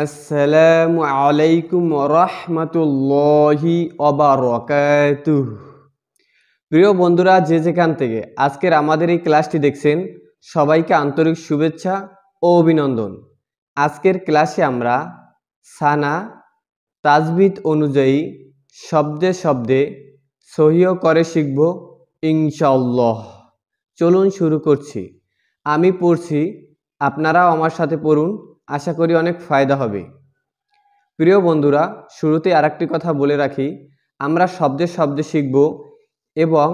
আসসালামু আলাইকুম রহমতুল্লাহি ওয়াবারাকাতুহ। প্রিয় বন্ধুরা, যে যেখান থেকে আজকের আমাদের এই ক্লাসটি দেখছেন, সবাইকে আন্তরিক শুভেচ্ছা ও অভিনন্দন। আজকের ক্লাসে আমরা সানা তাজবিদ অনুযায়ী শব্দে শব্দে সহিহ করে শিখব ইনশাআল্লাহ। চলুন শুরু করছি। আমি পড়ছি, আপনারাও আমার সাথে পড়ুন, আশা করি অনেক ফায়দা হবে। প্রিয় বন্ধুরা, শুরুতে আরেকটি কথা বলে রাখি, আমরা শব্দে শব্দে শিখব এবং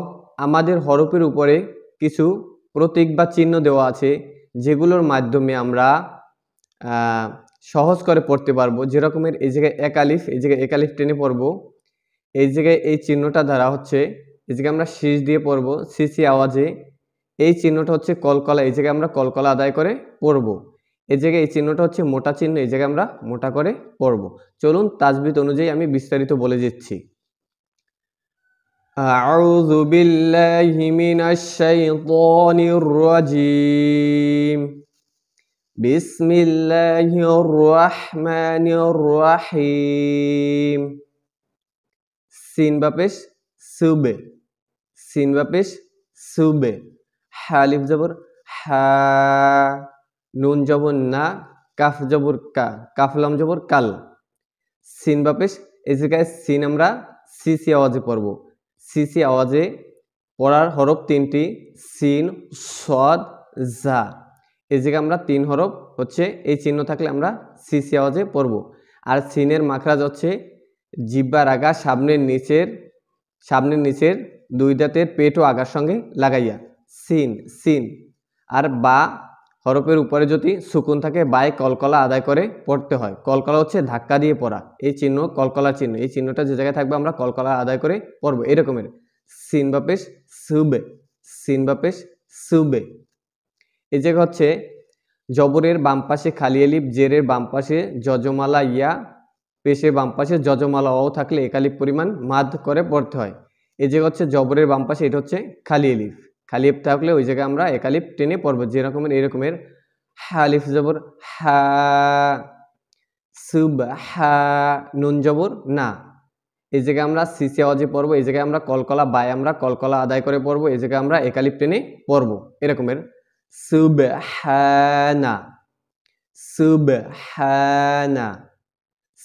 আমাদের হরফের উপরে কিছু প্রতীক বা চিহ্ন দেওয়া আছে, যেগুলোর মাধ্যমে আমরা সহজ করে পড়তে পারবো। যেরকমের এই জায়গায় এক আলিফ, এই জায়গায় এক আলিফ টেনে পড়বো, এই জায়গায় এই চিহ্নটা দ্বারা হচ্ছে এই জায়গায় আমরা শীষ দিয়ে পড়বো সিসি আওয়াজে। এই চিহ্নটা হচ্ছে কলকলা, এই জায়গায় আমরা কলকলা আদায় করে পড়বো। এই জায়গায় এই চিহ্নটা হচ্ছে মোটা চিহ্ন, এই জায়গায় আমরা মোটা করে পড়বো। চলুন তাজবিদ অনুযায়ী আমি বিস্তারিত বলে দিচ্ছি। আউযু বিল্লাহি মিনাশ শাইতানির রাজীম। বিসমিল্লাহির রহমানির রহিম। সিন বা পেশ সুবে, সিন বা পেশ সুবে। হালিফ জবর হা, নুন জবর না, কাফ জবর কা, কাফলাম জবর কাল। সিন বা পেশ, এই জায়গায় সিন আমরা সিসি আওয়াজে পড়ব। সিসি আওয়াজে পড়ার হরফ তিনটি, সিন, সদ, জা। এই জায়গায় আমরা তিন হরফ হচ্ছে এই চিহ্ন থাকলে আমরা সিসি আওয়াজে পড়ব। আর সিনের মাখরাজ হচ্ছে জিহ্বার আগা সামনের নিচের দুই দাঁতের পেট ও আগার সঙ্গে লাগাইয়া সিন, সিন। আর বা হরফের উপরে যদি সুকুন থাকে, বায়ে কলকলা আদায় করে পড়তে হয়। কলকলা হচ্ছে ধাক্কা দিয়ে পড়া, এই চিহ্ন কলকলার চিহ্ন। এই চিহ্নটা যে জায়গায় থাকবে আমরা কলকলা আদায় করে পড়বো। এরকমের সিন বা পেশ সুবে, সিন বা পেশ সুবে। এই জায়গা হচ্ছে জবরের বাম পাশে খালি আলিফ, জেরের বাম পাশে যজমালা ইয়া, পেশের বাম পাশে যজমালা অ থাকলে একালিফ পরিমাণ মাদ করে পড়তে হয়। এই জায়গা হচ্ছে জবরের বাম পাশে, এটা হচ্ছে খালি আলিফ। খালি আলিফ থাকলে ওই জায়গায় আমরা একালিফ টেনে পড়বো। যেরকমের এরকমের হালিফ জবর হা, সুব হা, নুন জবর না। এই জায়গায় আমরা সিসি আওয়াজে পড়বো। এই জায়গায় আমরা কলকলা বাই আমরা কলকলা আদায় করে পড়বো। এই জায়গায় আমরা একালিফ টেনে পড়বো। এরকমের সুবহানা, সুবহানা,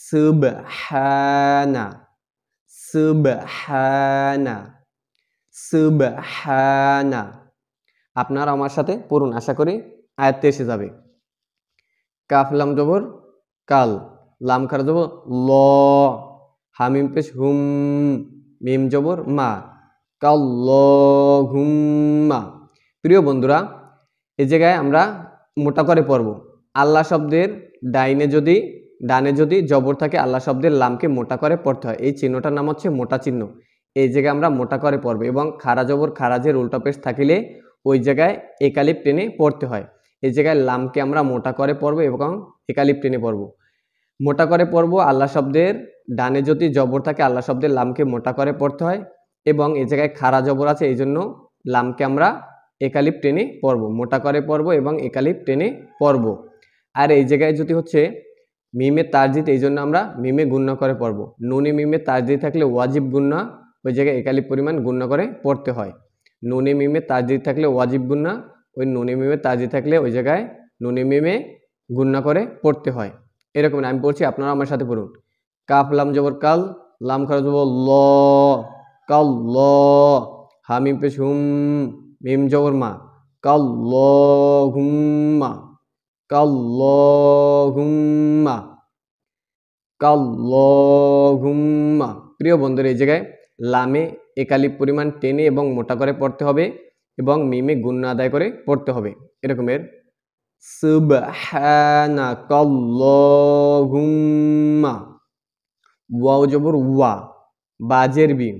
সুবহানা, সুবহানা, সুবহানা। আপনারা আমার সাথে পড়ুন, আশা করি আয়াত্তে এসে যাবে। কাফ লাম জবর কাল, লাম খারা জবর ল, হামিম পেশ হুম, মিম জবর মা, কাল্লাহুম্মা। প্রিয় বন্ধুরা, এই জায়গায় আমরা মোটা করে পড়ব। আল্লাহ শব্দের ডানে যদি জবর থাকে, আল্লাহ শব্দের লামকে মোটা করে পড়তে হয়। এই চিহ্নটার নাম হচ্ছে মোটা চিহ্ন। এই জায়গায় আমরা মোটা করে পড়ব এবং খারা জবর খারাজের উল্টা পেশ থাকিলে ওই জায়গায় একালিফ টেনে পড়তে হয়। এই জায়গায় লামকে আমরা মোটা করে পড়ব এবং একালিফ টেনে পড়ব। মোটা করে পড়ব। আল্লাহ শব্দের ডানে যদি জবর থাকে, আল্লাহ শব্দের লামকে মোটা করে পড়তে হয় এবং এই জায়গায় খারা জবর আছে, এই জন্য লামকে আমরা একালিফ টেনে পড়ব, মোটা করে পড়ব এবং একালিফ টেনে পড়ব। আর এই জায়গায় যদি হচ্ছে মিমে তারজিদ, এই জন্য আমরা মিমে গুণনা করে পড়ব। নুনে মিমে তারজিদ থাকলে ওয়াজিব গুণনা, ওই জায়গায় একালিফ পরিমাণ গুণনা করে পড়তে হয়। নুনে মিমে তারজিদ থাকলে ওয়াজিব গুণনা, ওই নুনে মিমে তারজিদ থাকলে ওই জায়গায় নুনে মিমে গুণনা করে পড়তে হয়। এরকম আমি পড়ছি, আপনারা আমার সাথে পড়ুন। কাফ লাম জবর কাল, লাম খারা জবর ল, কাল ল, হামিম পেশ হুম, মিম জবর মা, কাল্লাহুম্মা, কাল্লাহুম্মা, কাল্লাহুম্মা। প্রিয় বন্ধুরা, এই জায়গায় লামে একালিফ পরিমাণ টেনে এবং মোটা করে পড়তে হবে এবং মিমে গুণনা আদায় করে পড়তে হবে। এরকমের সুবহানাকাল্লাহুম্মা। ওয়াও জবর ওয়া, বাজের বি,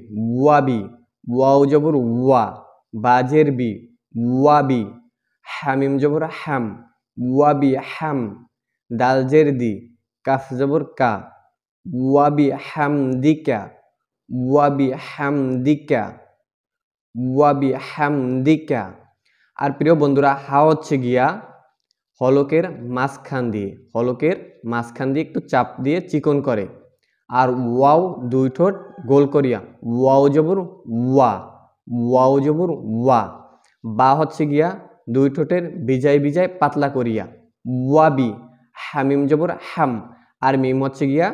ওয়াবি, ওয়াও জবর ওয়া, বাজের বি, ওয়াবি। হামিম জবর হাম, ওয়াবি হাম, দালজের দি, কাফ জবর কা, ওয়াবি হামদিকা, ওয়াবি হামদিকা, ওয়াবি হামদিকা। আর প্রিয় বন্ধুরা, হা হচ্ছে গিয়া হলকের মাঝখান দিয়ে একটু চাপ দিয়ে চিকন করে। আর ওয়াও দুই ঠোঁট গোল করিয়া, ওয়াও জবর ওয়া, ওয়াও জবর ওয়া। বা হচ্ছে গিয়া দুই ঠোঁটের বিজায় পাতলা করিয়া, ওয়াবি। হামিম জবর হাম, আর মিম হচ্ছে গিয়া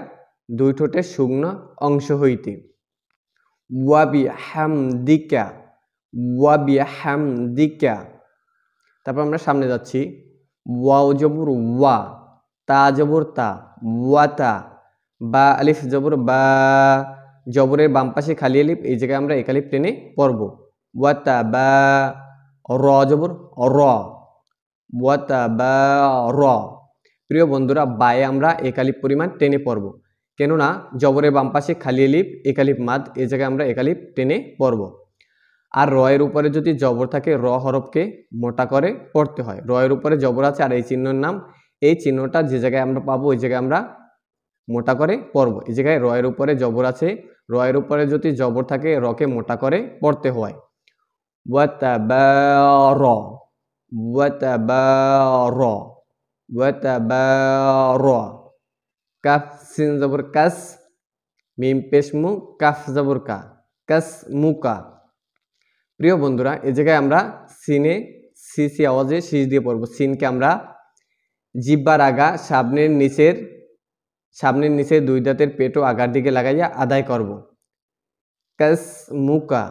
দুই ঠোঁটের শুকনো অংশ হইতে, ওয়াবি হামদিকা, ওয়াবি হামদিকা। তারপর আমরা সামনে যাচ্ছি, ওয়াও জবর ওয়া, তা জবর তা, ওয়াতা। বা আলিফ জবর বা, জবরের বাম পাশে খালি আলিফ, এই জায়গায় আমরা এক আলিফ টেনে পড়ব, ওয়াতা বা। র জবর র, ওয়াতা বা র। প্রিয় বন্ধুরা, বায়ে আমরা এক আলিফ পরিমাণ টেনে পড়ব, কেননা জবরের বাম পাশে খালি আলিফ, এক আলিফ মাদ, এই জায়গায় আমরা এক আলিফ টেনে পড়ব। আর রয়ের উপরে যদি জবর থাকে, র হরফকে মোটা করে পড়তে হয়। রয়ের উপরে জবর আছে আর এই চিহ্নের নাম, এই চিহ্নটা যে জায়গায় আমরা পাবো ওই জায়গায় আমরা মোটা করে পড়ব। এই জায়গায় রয়ের উপরে জবর আছে, রয়ের উপরে যদি জবর থাকে রকে মোটা করে পড়তে হয়। ওয়াতাবার, ওয়াতাবার, ওয়াতাবার। কাফ সিন জবর কাস, মিম পেশ মু, কাফ জবর কা, কাস মুকা। প্রিয় বন্ধুরা, এই জায়গায় আমরা সিনে সি আওয়াজে শীষ দিয়ে পড়ব। সিনকে আমরা জিব্বার আগা সামনের নিচের দুই দাঁতের পেটো আগার দিকে লাগাইয়া আদায় করব। কাস মুকা,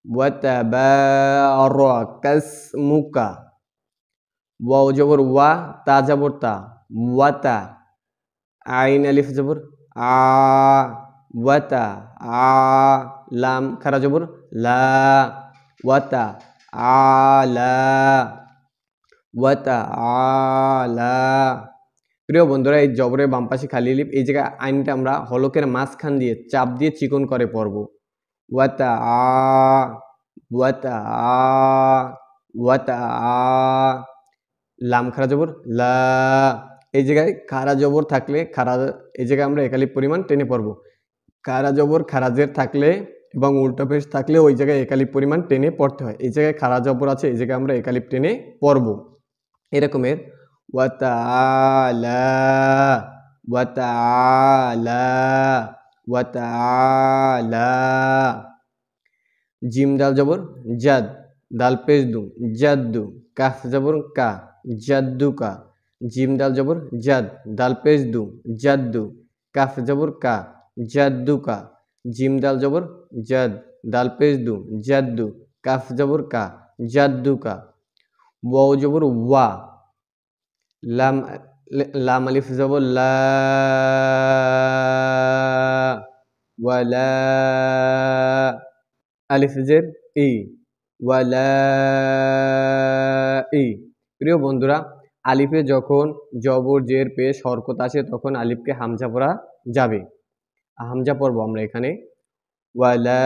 ওয়াতাবার, কাস মুকা। ওয়াও জবর ওয়া, তা জবর তা, ওয়াতা। আইন আলিফ জবর আ, ওয়াতা আ। লাম খারা জবর লা, ওয়াতা আলা, ওয়াতা আলা। প্রিয় বন্ধুরা, এই জবরের বাম পাশে খালি আলিফ, এই জায়গায় আইনটা আমরা হলকের মাঝখান দিয়ে চাপ দিয়ে চিকন করে পড়ব, ওয়াতা আ, ওয়াতা আ, ওয়াতা আ। লাম খারা জবর লা, এই জায়গায় খারা জবর থাকলে এই জায়গায় আমরা এক আলিফ পরিমাণ টেনে পড়ব। খারা জবর খারাজের থাকলে এবং উল্টো পেশ থাকলে ওই জায়গায় এক আলিফ পরিমাণ টেনে পড়তে হয়। এই জায়গায় খারা জবর আছে, এই জায়গায় আমরা এক আলিফ টেনে পড়ব। এরকমের ওয়াতাআলা, ওয়াতাআলা, ওয়াতাআলা। জিম দাল জবর জাদ, দাল পেশ দু, জাদ্দু। কাফ জবর কা, জাদ্দুকা। জিম দাল জবর জাদ, দাল পেশ দু, জাদ্দু। কাফ জবর কা, জাদ্দুকা। জিম দাল জবর জাদ, দাল পেশ দু, জাদ্দু। কাফ জবর কা, জাদ্দুকা। ওয়াও জবর ওয়া, লাম আলিফ জবর লা, ওয়ালা। আলিফ জের ই, ওয়ালা ই। প্রিয় বন্ধুরা, আলিফে যখন জবর জের পেশ হরকত আসে তখন আলিফকে হামজা পড়া যাবে। হামজা পড়বো আমরা এখানে, ওয়ালা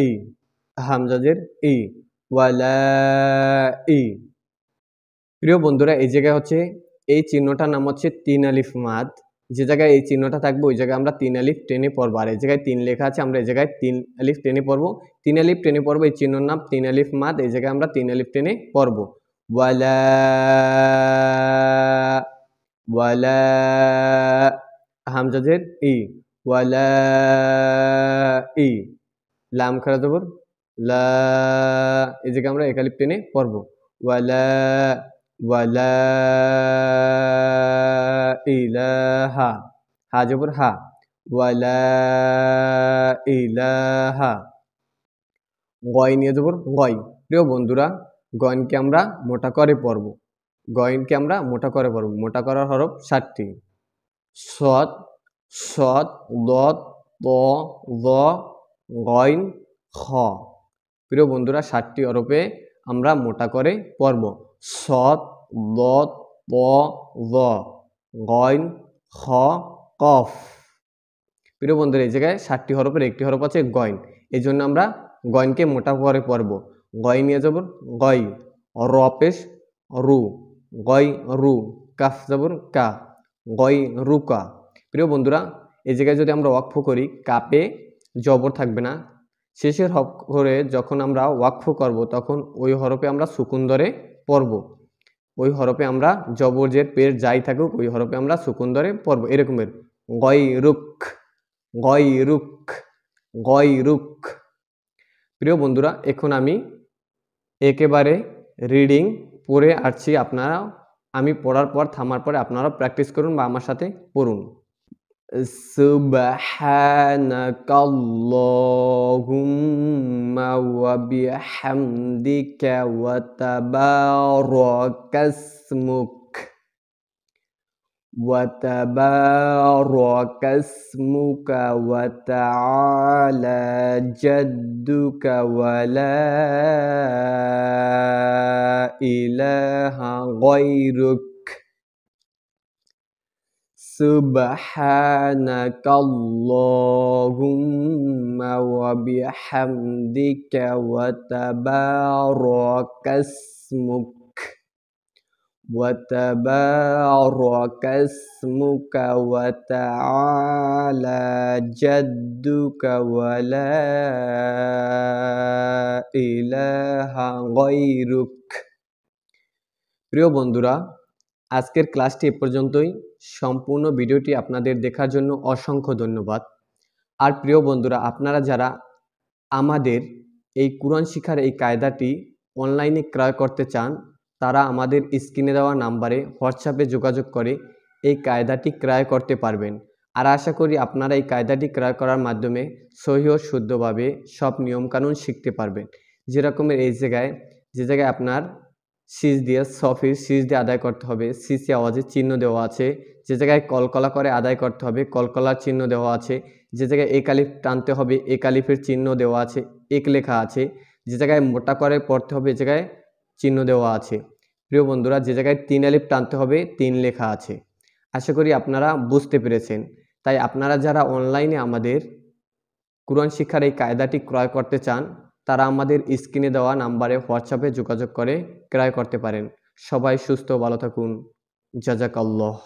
ই, হামজা জের ই, ওয়ালা ই। প্রিয় বন্ধুরা, এই জায়গায় হচ্ছে এই চিহ্নটার নাম হচ্ছে তিন আলিফ মাদ। যে জায়গায় এই চিহ্নটা থাকবে ওই জায়গায় আমরা তিন আলিফ টেনে পড়বো। আর এই জায়গায় তিন লেখা আছে, আমরা এই জায়গায় তিন আলিফ টেনে পড়বো। তিন আলিফ টেনে পড়বো, এই চিহ্নর নাম তিন আলিফ মাদ। এই জায়গায় আমরা তিন আলিফ টেনে পড়বো। ওয়ালা, ওয়ালা, হামজা জের ই, ওয়ালা ই। লাম খারা জবর লা, এই জায়গায় আমরা এক আলিফ টেনে পড়বো, ওয়ালা, ওয়ালা ইলাহা। হা জবর হা, ওয়ালা ইলাহা। গয় নিয়ে জবর গয়। প্রিয় বন্ধুরা, গয়নকে আমরা মোটা করে পড়ব। গয়নকে আমরা মোটা করে পড়ব। মোটা করার হরফ 7টি, সদ, সদ, দদ, ত, জ, গয়ন, খ। প্রিয় বন্ধুরা, 7টি হরফে আমরা মোটা করে পড়ব। সদ, দদ, ত, জ, গয়ন, খ, কফ। প্রিয় বন্ধুরা, এই জায়গায় 7টি হরফের একটি হরফ আছে গয়ন, এই জন্য আমরা গয়নকে মোটা করে পড়ব। গয় নিয়ে জবর গয়, র পেশ রু, গয় রু। কাফ জবর কা, গয় রুকা। প্রিয় বন্ধুরা, এই জায়গায় যদি আমরা ওয়াকফ করি, কাপে জবর থাকবে না, শেষের হরফে যখন আমরা ওয়াকফ করব তখন ওই হরফে আমরা সুকুন ধরে পড়ব। ওই হরফে আমরা জবর জের পেশ যাই থাকুক ওই হরফে আমরা সুকুন ধরে পড়ব এরকমের গয়রুক গয়রুক গয়রুক। প্রিয় বন্ধুরা এখন আমি একেবারে রিডিং পড়ে আসছি, আপনারা আমি পড়ার পর থামার পরে আপনারা প্র্যাকটিস করুন বা আমার সাথে পড়ুন। সুবহানাকাল্লাহুম্মা ওয়া বিহামদিকা ওয়া তাবারাকাসমুক وتبارك اسمك وتعالى جدك ولا إله غيرك سبحانك اللهم وبحمدك وتبارك اسمك وتبارك اسمك وتعالى جدك ولا إله غيرك। প্রিয় বন্ধুরা, আজকের ক্লাসটি এ পর্যন্তই। সম্পূর্ণ ভিডিওটি আপনাদের দেখার জন্য অসংখ্য ধন্যবাদ। আর প্রিয় বন্ধুরা, আপনারা যারা আমাদের এই কুরআন শিক্ষার এই কায়দাটি অনলাইনে ক্রয় করতে চান তারা আমাদের স্ক্রিনে দেওয়া নাম্বারে হোয়াটসঅ্যাপে যোগাযোগ করে এই কায়দাটি ক্রয় করতে পারবেন। আর আশা করি আপনারা এই কায়দাটি ক্রয় করার মাধ্যমে সহিহ ও শুদ্ধভাবে সব নিয়মকানুন শিখতে পারবেন। যেরকমের এই জায়গায় যে জায়গায় আপনার সিজ দিয়ে সফির সিজ দিয়ে আদায় করতে হবে, সিসি আওয়াজের চিহ্ন দেওয়া আছে। যে জায়গায় কলকলা করে আদায় করতে হবে কলকলার চিহ্ন দেওয়া আছে। যে জায়গায় এক আলিফ টানতে হবে এক আলিফের চিহ্ন দেওয়া আছে, এক লেখা আছে। যে জায়গায় মোটা করে পড়তে হবে এ জায়গায় চিহ্ন দেওয়া আছে। প্রিয় বন্ধুরা, যে জায়গায় 3 আলিফ টানতে হবে 3 লেখা আছে। আশা করি আপনারা বুঝতে পেরেছেন। তাই আপনারা যারা অনলাইনে আমাদের কুরআন শিক্ষার এই কায়দাটি ক্রয় করতে চান তারা আমাদের স্ক্রিনে দেওয়া নাম্বারে হোয়াটসঅ্যাপে যোগাযোগ করে ক্রয় করতে পারেন। সবাই সুস্থ ভালো থাকুন। জাযাকাল্লাহ।